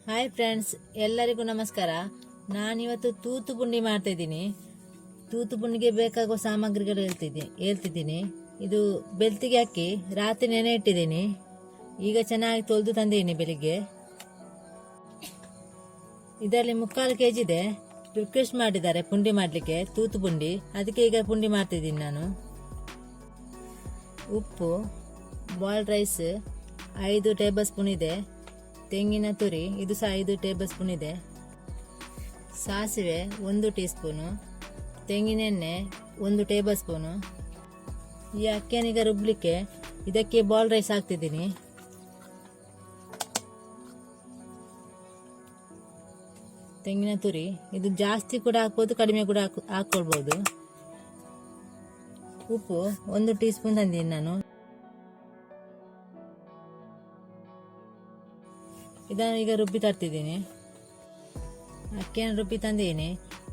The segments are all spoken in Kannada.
ಹಾಯ್ ಫ್ರೆಂಡ್ಸ್, ಎಲ್ಲರಿಗೂ ನಮಸ್ಕಾರ. ನಾನಿವತ್ತು ತೂತು ಪುಂಡಿ ಮಾಡ್ತಾ ಇದ್ದೀನಿ. ತೂತು ಪುಂಡಿಗೆ ಬೇಕಾಗುವ ಸಾಮಗ್ರಿಗಳು ಹೇಳ್ತಿದ್ದೀನಿ. ಇದು ಬೆಳ್ತಿಗೆ ಹಾಕಿ ರಾತ್ರಿ ನೆನೆ ಇಟ್ಟಿದ್ದೀನಿ. ಈಗ ಚೆನ್ನಾಗಿ ತೊಳೆದು ತಂದಿದ್ದೀನಿ ಬೆಳಿಗ್ಗೆ. ಇದರಲ್ಲಿ 3/4 kg ಇದೆ. ರಿಕ್ವೆಸ್ಟ್ ಮಾಡಿದ್ದಾರೆ ಪುಂಡಿ ಮಾಡಲಿಕ್ಕೆ, ತೂತು ಪುಂಡಿ. ಅದಕ್ಕೆ ಈಗ ಪುಂಡಿ ಮಾಡ್ತಿದ್ದೀನಿ ನಾನು. ಉಪ್ಪು, ಬಾಯ್ಲ್ಡ್ ರೈಸ್ 5 ಟೇಬಲ್ ಸ್ಪೂನ್ ಇದೆ. ತೆಂಗಿನ ತುರಿ ಇದು ಸಹ 5 ಟೇಬಲ್ ಸ್ಪೂನ್ ಇದೆ. ಸಾಸಿವೆ 1 ಟೀ ಸ್ಪೂನು. ತೆಂಗಿನೆಣ್ಣೆ 1 ಟೇಬಲ್ ಸ್ಪೂನು. ಈ ಅಕ್ಕಿಯನ್ನೀಗ ರುಬ್ಲಿಕ್ಕೆ ಇದಕ್ಕೆ ಬಾಯ್ಲ್ಡ್ ರೈಸ್ ಹಾಕ್ತಿದ್ದೀನಿ. ತೆಂಗಿನ ತುರಿ ಇದು ಜಾಸ್ತಿ ಕೂಡ ಹಾಕ್ಬೋದು, ಕಡಿಮೆ ಕೂಡ ಹಾಕ್ಕೊಳ್ಬೋದು. ಉಪ್ಪು 1 ಟೀ ಸ್ಪೂನ್ ತಂದಿದ್ದೀನಿ ನಾನು. ಇದನ್ನು ಈಗ ರುಬ್ಬಿ ತರ್ತಿದ್ದೀನಿ. ಅಕ್ಕಿಯನ್ನು ರುಬ್ಬಿ ತಂದಿದ್ದೀನಿ.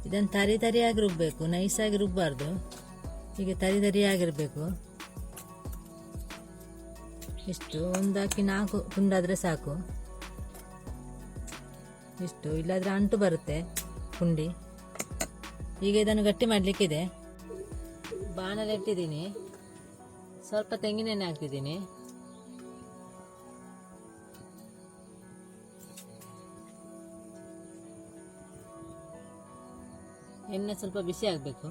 ಇದನ್ನು ತರಿಯಾಗಿ ರುಬ್ಬಬೇಕು, ನೈಸಾಗಿ ರುಬ್ಬಾರ್ದು. ಈಗ ತರಿಯಾಗಿರಬೇಕು. ಇಷ್ಟು ಒಂದು ಅಕ್ಕಿ 4 ತುಂಡಾದರೆ ಸಾಕು. ಇಷ್ಟು, ಇಲ್ಲಾದರೆ ಅಂಟು ಬರುತ್ತೆ ಪುಂಡಿ. ಈಗ ಇದನ್ನು ಗಟ್ಟಿ ಮಾಡಲಿಕ್ಕಿದೆ. ಬಾಣಲೆ ಇಟ್ಟಿದ್ದೀನಿ. ಸ್ವಲ್ಪ ತೆಂಗಿನೆಣ್ಣೆ ಹಾಕ್ತಿದ್ದೀನಿ. ಎಣ್ಣೆ ಸ್ವಲ್ಪ ಬಿಸಿ ಆಗಬೇಕು.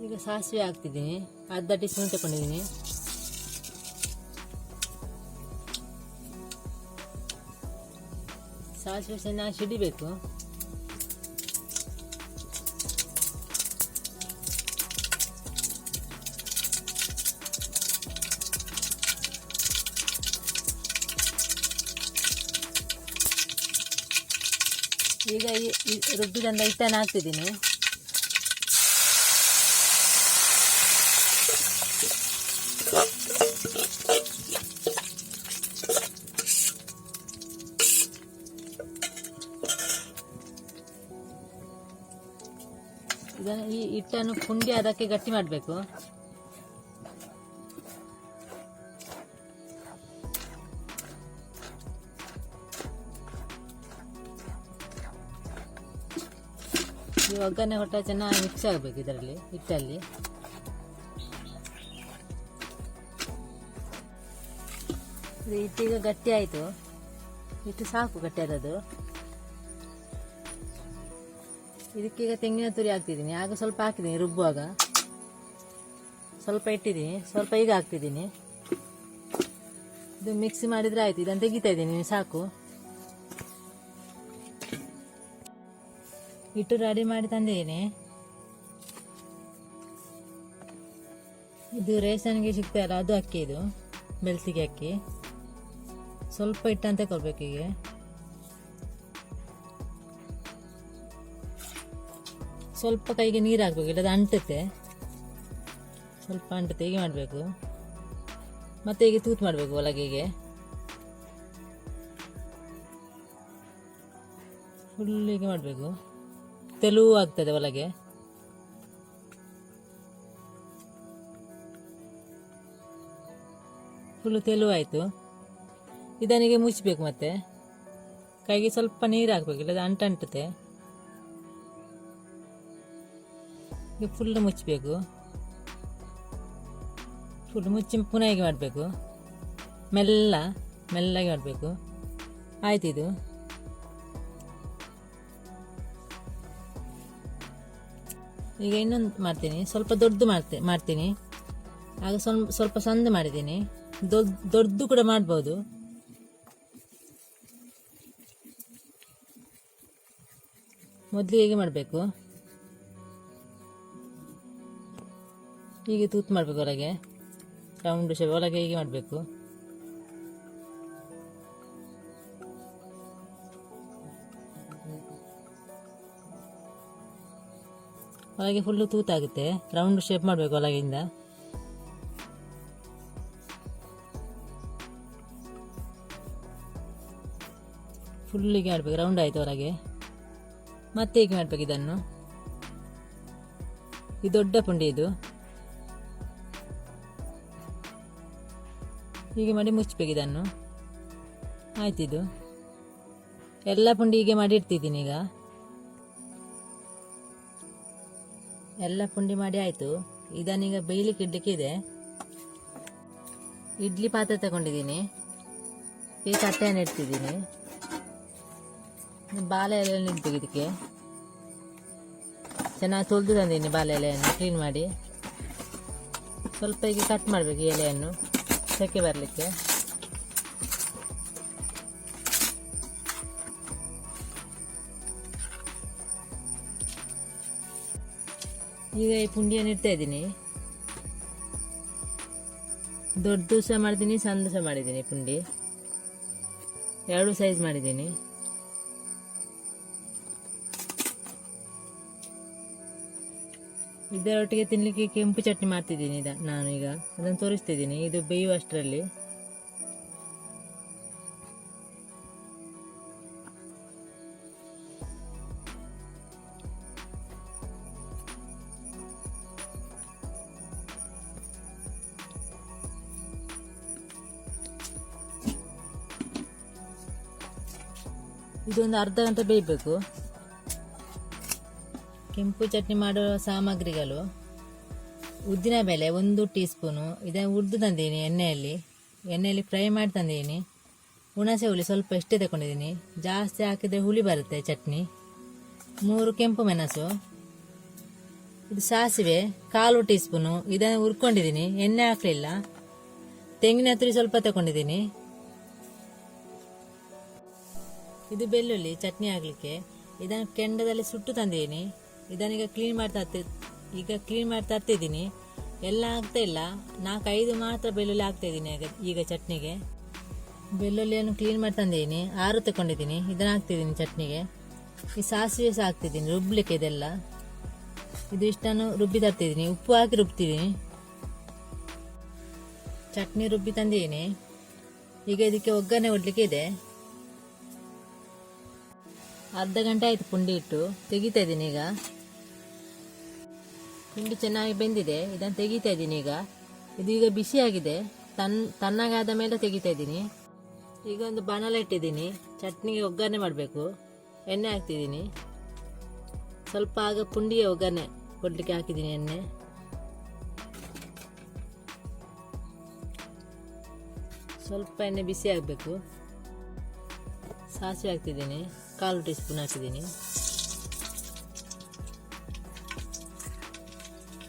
ಈಗ ಸಾಸಿವೆ ಹಾಕ್ತಿದ್ದೀನಿ. ಅರ್ಧ ಟೀ ಸ್ಪೂನ್ ತಗೊಂಡಿದ್ದೀನಿ. ಸಾಸಿವೆ ಚೆನ್ನಾಗಿ ಸಿಡಿಬೇಕು. ಈಗ ಈ ರುಬ್ಬಿದಂತ ಹಿಟ್ಟನ್ನು ಹಾಕ್ತಿದ್ದೀನಿ. ಇದನ್ನು ಈ ಹಿಟ್ಟನ್ನು ಪುಂಡಿ ಅದಕ್ಕೆ ಗಟ್ಟಿ ಮಾಡಬೇಕು. ಈ ಒಗ್ಗರಣೆ ಕೊಟ್ಟ ಚೆನ್ನಾಗಿ ಮಿಕ್ಸ್ ಆಗಬೇಕು ಇದರಲ್ಲಿ, ಹಿಟ್ಟಲ್ಲಿ. ಇದು ಹಿಟ್ಟೀಗ ಗಟ್ಟಿ ಆಯಿತು. ಹಿಟ್ಟು ಸಾಕು ಗಟ್ಟಿ ಆದದ್ದು. ಇದಕ್ಕೀಗ ತೆಂಗಿನ ತುರಿ ಹಾಕ್ತಿದ್ದೀನಿ. ಆಗ ಸ್ವಲ್ಪ ಹಾಕಿದ್ದೀನಿ ರುಬ್ಬುವಾಗ. ಸ್ವಲ್ಪ ಇಟ್ಟಿದ್ದೀನಿ, ಸ್ವಲ್ಪ ಈಗ ಹಾಕ್ತಿದ್ದೀನಿ. ಇದು ಮಿಕ್ಸ್ ಮಾಡಿದರೆ ಆಯಿತು. ಇದನ್ನು ತೆಗಿತಾ ಇದ್ದೀನಿ, ಸಾಕು. ಹಿಟ್ಟು ರೆಡಿ ಮಾಡಿ ತಂದಿದ್ದೀನಿ. ಇದು ರೇಷನ್ಗೆ ಸಿಗ್ತಾಯಿಲ್ಲ, ಅದು ಅಕ್ಕಿ. ಇದು ಬೆಳ್ತಿಗೆ ಅಕ್ಕಿ. ಸ್ವಲ್ಪ ಹಿಟ್ಟಂತ ತಗೊಳ್ಬೇಕು. ಈಗ ಸ್ವಲ್ಪ ಕೈಗೆ ನೀರು ಹಾಕ್ಬೇಕು, ಇಲ್ಲದ ಅಂಟುತ್ತೆ. ಸ್ವಲ್ಪ ಅಂಟುತ್ತೆ. ಹೀಗೆ ಮಾಡಬೇಕು. ಮತ್ತೆ ಹೀಗೆ ತೂತು ಮಾಡಬೇಕು ಒಳಗೆಗೆ. ಫುಲ್ ಹೀಗೆ ಮಾಡಬೇಕು. ತೆಲುವು ಆಗ್ತದೆ ಒಳಗೆ. ಫುಲ್ಲು ತೆಲುವು ಆಯಿತು. ಇದನಿಗೆ ಮುಚ್ಚಬೇಕು. ಮತ್ತೆ ಕೈಗೆ ಸ್ವಲ್ಪ ನೀರು ಹಾಕ್ಬೇಕು, ಇಲ್ಲದ ಅಂಟುತ್ತೆ. ಈಗ ಫುಲ್ಲು ಮುಚ್ಚಬೇಕು. ಫುಲ್ ಮುಚ್ಚಿ ಪುನಃ ಹೀಗೆ ಮಾಡಬೇಕು. ಮೆಲ್ಲಗೆ ಮಾಡಬೇಕು. ಆಯ್ತು. ಇದು ಈಗ ಇನ್ನೊಂದು ಮಾಡ್ತೀನಿ. ಸ್ವಲ್ಪ ದೊಡ್ಡದು ಮಾಡ್ತೀನಿ. ಆಗ ಸ್ವಲ್ಪ ಸಣ್ಣ ಮಾಡಿದ್ದೀನಿ. ದೊಡ್ಡದು ಕೂಡ ಮಾಡ್ಬೋದು. ಮೊದಲು ಹೇಗೆ ಮಾಡಬೇಕು, ಹೀಗೆ ತೂತು ಮಾಡಬೇಕು ಒಳಗೆ, ರೌಂಡ್ ಶೇಪ್ ಒಳಗೆ ಹೀಗೆ ಮಾಡಬೇಕು. ಒಳಗೆ ಫುಲ್ಲು ತೂತಾಗುತ್ತೆ. ರೌಂಡ್ ಶೇಪ್ ಮಾಡಬೇಕು ಒಳಗಿಂದ. ಫುಲ್ಲಿಗೆ ಮಾಡಬೇಕು. ರೌಂಡ್ ಆಯಿತು ಹೊರಗೆ. ಮತ್ತೆ ಹೀಗೆ ಮಾಡಬೇಕು ಇದನ್ನು. ಈ ದೊಡ್ಡ ಪುಂಡಿ ಇದು ಹೀಗೆ ಮಾಡಿ ಮುಚ್ಚಬೇಕು ಇದನ್ನು. ಆಯ್ತಿದು ಎಲ್ಲ ಪುಂಡಿ ಹೀಗೆ ಮಾಡಿ ಇಡ್ತಿದ್ದೀನಿ. ಈಗ ಎಲ್ಲ ಪುಂಡಿ ಮಾಡಿ ಆಯಿತು. ಇದನ್ನೀಗ ಬೇಯಲಿಕ್ಕೆ ಇಡ್ಲಿಕ್ಕೆ ಇದೆ. ಇಡ್ಲಿ ಪಾತ್ರೆ ತಗೊಂಡಿದ್ದೀನಿ, ಈ ತಟ್ಟೆಯನ್ನು ಇಡ್ತಿದ್ದೀನಿ. ಬಾಳೆ ಎಲೆಯನ್ನು ಇಡ್ಬೇಕು. ಇದಕ್ಕೆ ಚೆನ್ನಾಗಿ ತೊಳೆದು ತಂದೀನಿ ಬಾಳೆ ಎಲೆಯನ್ನು ಕ್ಲೀನ್ ಮಾಡಿ. ಸ್ವಲ್ಪ ಈಗ ಕಟ್ ಮಾಡಬೇಕು ಈ ಎಲೆಯನ್ನು ಸೆಕೆ ಬರಲಿಕ್ಕೆ. ಈಗ ಈ ಪುಂಡಿಯನ್ನು ಇಡ್ತಾ ಇದ್ದೀನಿ. ದೊಡ್ಡದು ಸಹ ಮಾಡಿದ್ದೀನಿ, ಸಣ್ಣದು ಸಹ ಮಾಡಿದ್ದೀನಿ. ಪುಂಡಿ ಎರಡು ಸೈಜ್ ಮಾಡಿದ್ದೀನಿ. ಇದರೊಟ್ಟಿಗೆ ತಿನ್ನಲಿಕ್ಕೆ ಕೆಂಪು ಚಟ್ನಿ ಮಾಡ್ತಿದ್ದೀನಿ. ನಾನು ಈಗ ಅದನ್ನು ತೋರಿಸ್ತಿದ್ದೀನಿ. ಇದು ಬೇಯುವಷ್ಟರಲ್ಲಿ ಇದೊಂದು ಅರ್ಧ ಗಂಟೆ ಬೇಯಬೇಕು. ಕೆಂಪು ಚಟ್ನಿ ಮಾಡುವ ಸಾಮಗ್ರಿಗಳು: ಉದ್ದಿನ ಬೇಳೆ 1 ಟೀ ಸ್ಪೂನು, ಇದನ್ನು ಹುರಿದು ತಂದೀನಿ ಎಣ್ಣೆಯಲ್ಲಿ ಫ್ರೈ ಮಾಡಿ ತಂದೀನಿ. ಹುಣಸೆ ಹುಳಿ ಸ್ವಲ್ಪ ಇಷ್ಟೇ ತಗೊಂಡಿದ್ದೀನಿ, ಜಾಸ್ತಿ ಹಾಕಿದರೆ ಹುಳಿ ಬರುತ್ತೆ ಚಟ್ನಿ. 3 ಕೆಂಪು ಮೆಣಸು, ಇದು ಸಾಸಿವೆ 1/4 ಟೀ ಸ್ಪೂನು, ಇದನ್ನು ಹುರ್ಕೊಂಡಿದ್ದೀನಿ, ಎಣ್ಣೆ ಹಾಕಲಿಲ್ಲ. ತೆಂಗಿನ ತುರಿ ಸ್ವಲ್ಪ ತಗೊಂಡಿದ್ದೀನಿ. ಇದು ಬೆಳ್ಳುಳ್ಳಿ ಚಟ್ನಿ ಆಗಲಿಕ್ಕೆ. ಇದನ್ನು ಕೆಂಡದಲ್ಲಿ ಸುಟ್ಟು ತಂದಿದ್ದೀನಿ. ಇದನ್ನೀಗ ಕ್ಲೀನ್ ಮಾಡಿ ತರ್ತಿದ್ದೀನಿ. ಎಲ್ಲ ಆಗ್ತಾ ಇಲ್ಲ, 4-5 ಮಾತ್ರ ಬೆಳ್ಳುಳ್ಳಿ ಹಾಕ್ತಾ ಇದ್ದೀನಿ ಈಗ ಚಟ್ನಿಗೆ. ಬೆಳ್ಳುಳ್ಳಿಯನ್ನು ಕ್ಲೀನ್ ಮಾಡಿ ತಂದಿದ್ದೀನಿ, 6 ತಗೊಂಡಿದ್ದೀನಿ. ಇದನ್ನು ಹಾಕ್ತಿದ್ದೀನಿ ಚಟ್ನಿಗೆ. ಈ ಸಾಸಿವೆ ಸಹ ಹಾಕ್ತಿದ್ದೀನಿ ರುಬ್ಲಿಕ್ಕೆ. ಇದೆಲ್ಲ ಇದು ಇಷ್ಟನ್ನು ರುಬ್ಬಿ ತರ್ತಿದ್ದೀನಿ, ಉಪ್ಪು ಹಾಕಿ ರುಬ್ತಿದ್ದೀನಿ. ಚಟ್ನಿ ರುಬ್ಬಿ ತಂದಿದ್ದೀನಿ. ಈಗ ಇದಕ್ಕೆ ಒಗ್ಗರಣೆ ಕೊಡಲಿಕ್ಕೆ ಇದೆ. ಅರ್ಧ ಗಂಟೆ ಆಯಿತು ಪುಂಡಿ ಇಟ್ಟು, ತೆಗಿತಾ ಇದ್ದೀನಿ. ಈಗ ಪುಂಡಿ ಚೆನ್ನಾಗಿ ಬೆಂದಿದೆ, ಇದನ್ನು ತೆಗಿತಾ ಇದ್ದೀನಿ. ಇದು ಈಗ ಬಿಸಿಯಾಗಿದೆ, ತಣ್ಣಗಾದ ಮೇಲೆ ತೆಗಿತಾ ಇದ್ದೀನಿ. ಈಗ ಒಂದು ಬಾಣಲೆ ಇಟ್ಟಿದ್ದೀನಿ, ಚಟ್ನಿಗೆ ಒಗ್ಗರಣೆ ಮಾಡಬೇಕು. ಎಣ್ಣೆ ಹಾಕ್ತಿದ್ದೀನಿ ಸ್ವಲ್ಪ. ಆಗ ಪುಂಡಿಗೆ ಒಗ್ಗರಣೆ ಕೊಡಲಿಕ್ಕೆ ಹಾಕಿದ್ದೀನಿ ಎಣ್ಣೆ. ಸ್ವಲ್ಪ ಎಣ್ಣೆ ಬಿಸಿ ಆಗಬೇಕು. ಸಾಸಿವೆ ಹಾಕ್ತಿದ್ದೀನಿ, 1/4 ಟೀ ಸ್ಪೂನ್ ಹಾಕಿದ್ದೀನಿ.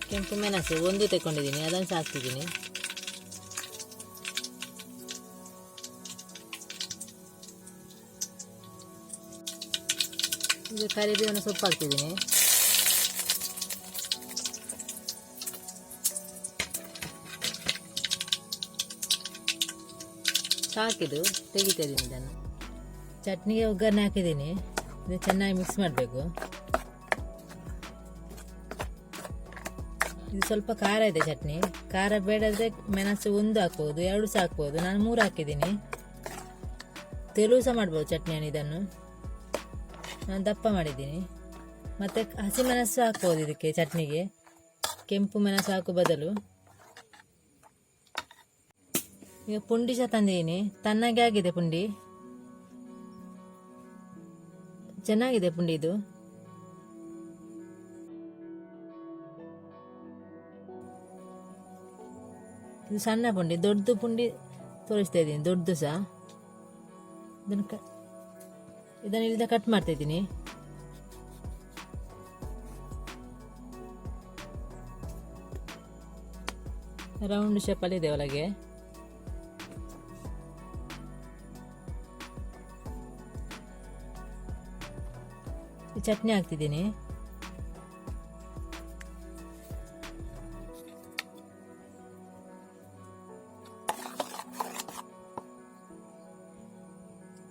ಕೆಂಪು ಮೆಣಸು 1 ತಗೊಂಡಿದ್ದೀನಿ, ಅದನ್ನು ಸಹ ಹಾಕ್ತಿದ್ದೀನಿ. ಈಗ ಕರಿಬೇವಿನ ಸೊಪ್ಪು ಹಾಕ್ತಿದ್ದೀನಿ. ಸಾಕಿದು ತೆಗಿತಾ ಇದ್ದೀನಿ. ಇದನ್ನು ಚಟ್ನಿಗೆ ಒಗ್ಗರಣೆ ಹಾಕಿದ್ದೀನಿ. ಇದು ಚೆನ್ನಾಗಿ ಮಿಕ್ಸ್ ಮಾಡಬೇಕು. ಇದು ಸ್ವಲ್ಪ ಖಾರ ಇದೆ ಚಟ್ನಿ. ಖಾರ ಬೇಡಾದರೆ ಮೆಣಸು 1 ಹಾಕ್ಬೋದು, 2 ಸಹ ಹಾಕ್ಬೋದು. ನಾನು 3 ಹಾಕಿದ್ದೀನಿ. ತೆಳು ಸಹ ಮಾಡ್ಬೋದು ಚಟ್ನಿಯನ್ನು. ಇದನ್ನು ನಾನು ದಪ್ಪ ಮಾಡಿದ್ದೀನಿ. ಮತ್ತು ಹಸಿಮೆಣಸು ಹಾಕ್ಬೋದು ಇದಕ್ಕೆ ಚಟ್ನಿಗೆ, ಕೆಂಪು ಮೆಣಸು ಹಾಕೋ ಬದಲು. ಈಗ ಪುಂಡಿ ಸಹ ತಂದಿದ್ದೀನಿ, ತಣ್ಣಗೆ ಆಗಿದೆ ಪುಂಡಿ. ಚೆನ್ನಾಗಿದೆ ಪುಂಡಿ ಇದು. ಇದು ಸಣ್ಣ ಪುಂಡಿ. ದೊಡ್ಡದು ಪುಂಡಿ ತೋರಿಸ್ತಾ ಇದ್ದೀನಿ, ದೊಡ್ಡದು ಸಹ. ಇದನ್ನು ಇಲ್ಲಿಂದ ಕಟ್ ಮಾಡ್ತಾ ಇದ್ದೀನಿ. ರೌಂಡ್ ಶೇಪಲ್ಲಿ ಇದೆ ಒಳಗೆ. ಚಟ್ನಿ ಹಾಕ್ತಿದ್ದೀನಿ.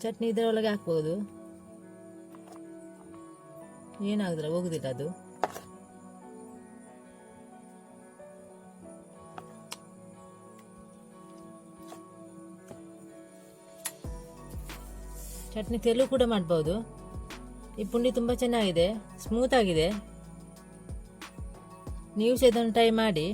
ಚಟ್ನಿ ಇದರೊಳಗೆ ಹಾಕ್ಬೋದು, ಏನಾಗುದಿಲ್ಲ, ಹೋಗುದಿಲ್ಲ ಅದು. ಚಟ್ನಿ ತೆಳು ಕೂಡ ಮಾಡ್ಬೋದು. ಈ ಪುಂಡಿ ತುಂಬ ಚೆನ್ನಾಗಿದೆ, ಸ್ಮೂತ್ ಆಗಿದೆ. ನೀವು ಸಹ ಇದನ್ನು ಟ್ರೈ ಮಾಡಿ.